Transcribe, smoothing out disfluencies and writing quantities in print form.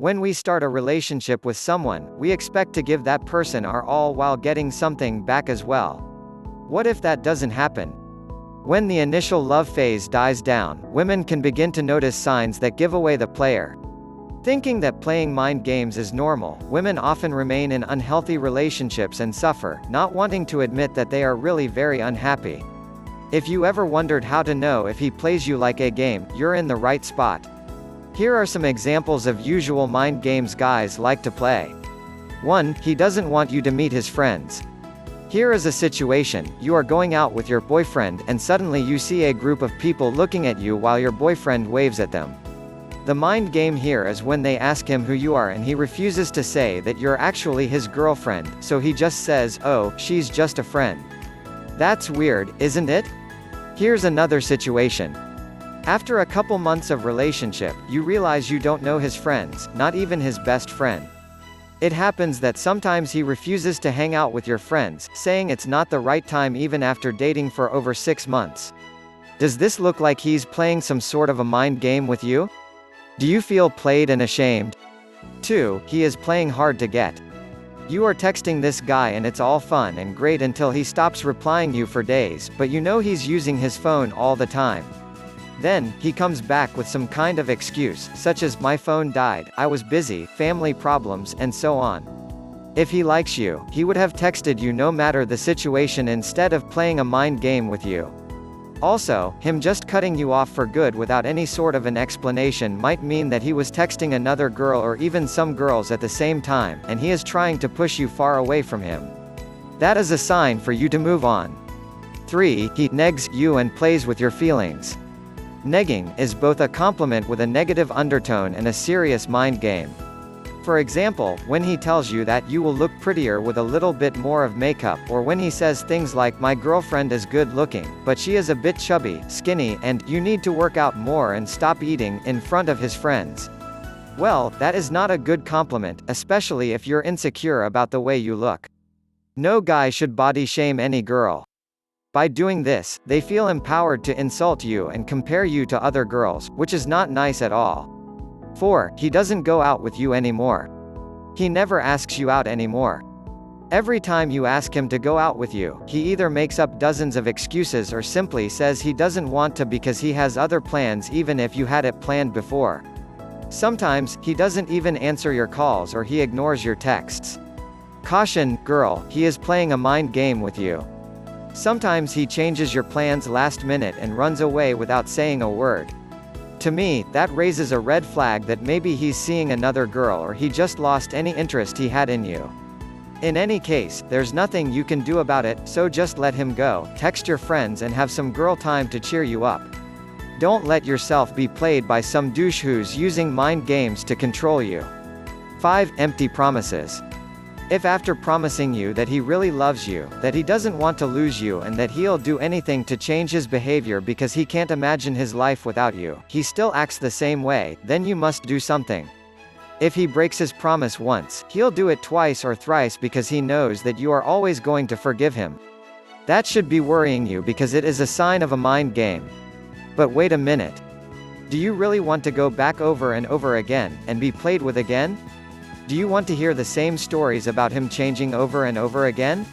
When we start a relationship with someone, we expect to give that person our all while getting something back as well. What if that doesn't happen? When the initial love phase dies down, women can begin to notice signs that give away the player. Thinking that playing mind games is normal, women often remain in unhealthy relationships and suffer, not wanting to admit that they are really very unhappy. If you ever wondered how to know if he plays you like a game, you're in the right spot. Here are some examples of usual mind games guys like to play. 1. He doesn't want you to meet his friends. Here is a situation: you are going out with your boyfriend, and suddenly you see a group of people looking at you while your boyfriend waves at them. The mind game here is when they ask him who you are and he refuses to say that you're actually his girlfriend, so he just says, "Oh, she's just a friend." That's weird, isn't it? Here's another situation. After a couple months of relationship, you realize you don't know his friends, not even his best friend. It happens that sometimes he refuses to hang out with your friends, saying it's not the right time even after dating for over 6 months. Does this look like he's playing some sort of a mind game with you? Do you feel played and ashamed? 2. He is playing hard to get. You are texting this guy and it's all fun and great until he stops replying you for days, but you know he's using his phone all the time. Then, he comes back with some kind of excuse, such as "my phone died, I was busy, family problems," and so on. If he likes you, he would have texted you no matter the situation instead of playing a mind game with you. Also, him just cutting you off for good without any sort of an explanation might mean that he was texting another girl or even some girls at the same time, and he is trying to push you far away from him. That is a sign for you to move on. 3. He negs you and plays with your feelings. Negging is both a compliment with a negative undertone and a serious mind game. For example, when he tells you that you will look prettier with a little bit more of makeup, or when he says things like "my girlfriend is good looking, but she is a bit chubby, skinny, and you need to work out more and stop eating," in front of his friends. Well, that is not a good compliment, especially if you're insecure about the way you look. No guy should body shame any girl. By doing this, they feel empowered to insult you and compare you to other girls, which is not nice at all. 4. He doesn't go out with you anymore. He never asks you out anymore. Every time you ask him to go out with you, he either makes up dozens of excuses or simply says he doesn't want to because he has other plans even if you had it planned before. Sometimes, he doesn't even answer your calls or he ignores your texts. Caution, girl, he is playing a mind game with you. Sometimes he changes your plans last minute and runs away without saying a word. To me, that raises a red flag that maybe he's seeing another girl or he just lost any interest he had in you. In any case, there's nothing you can do about it, so just let him go, text your friends and have some girl time to cheer you up. Don't let yourself be played by some douche who's using mind games to control you. 5. Empty promises. If after promising you that he really loves you, that he doesn't want to lose you and that he'll do anything to change his behavior because he can't imagine his life without you, he still acts the same way, then you must do something. If he breaks his promise once, he'll do it twice or thrice because he knows that you are always going to forgive him. That should be worrying you because it is a sign of a mind game. But wait a minute. Do you really want to go back over and over again, and be played with again? Do you want to hear the same stories about him changing over and over again?